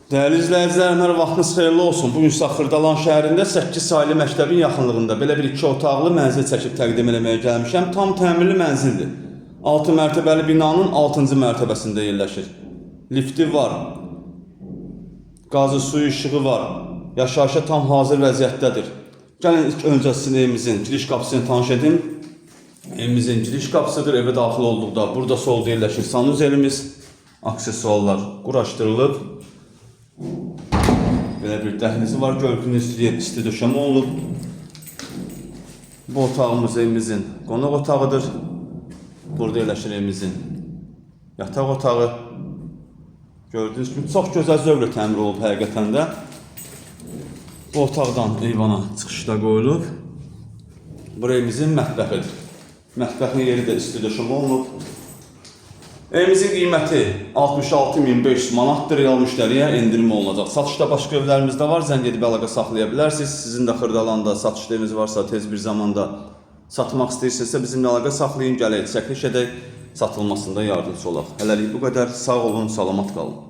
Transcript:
Değerli izləyicilərim, hər vaxtınız xeyirli olsun. Bugün Xırdalan şəhərində 8 saylı məktəbin yaxınlığında belə bir 2 otaqlı mənzil çəkib təqdim etməyə gəlmişəm. Tam təmirli mənzildir. 6 mərtəbəli binanın 6-cı mərtəbəsində yerləşir. Lifti var. Qazı, suyu, işığı var. Yaşayışa tam hazır vəziyyətdədir. Gəlin ilk öncə sizin evimizin giriş qapısını tanış edim. Evimizin giriş qapısıdır. Evə daxil olduqda burada solda yerləşir sanuzelimiz. Aksesuarlar quraşdırılıb. Belə bir dəhlizi var. Gördüyünüz isti döşəmə olub. Bu otağımız evimizin qonaq otağıdır. Burada yerləşir evimizin yataq otağı. Gördüyünüz kimi çox gözəl zövqlə təmir olub həqiqətən də. Bu otaqdan eyvana çıxışda qoyulub. Bu evimizin mətbəxidir. Mətbəxin yeri də isti döşəmə olunub. Evimizin qiyməti 66.500 manatdır. Real müştəriyə endirim olunacaq. Satışda başqa evlərimiz də var. Zəng edib əlaqə saxlaya bilərsiniz. Sizin də Xırdalanda satışda eviniz varsa, tez bir zamanda satmaq istəyirsinizsə bizimlə əlaqə saxlayın, gələk, çəkiliş edək, satılmasında yardımcı olaq. Hələlik bu qədər. Sağ olun, salamat qalın.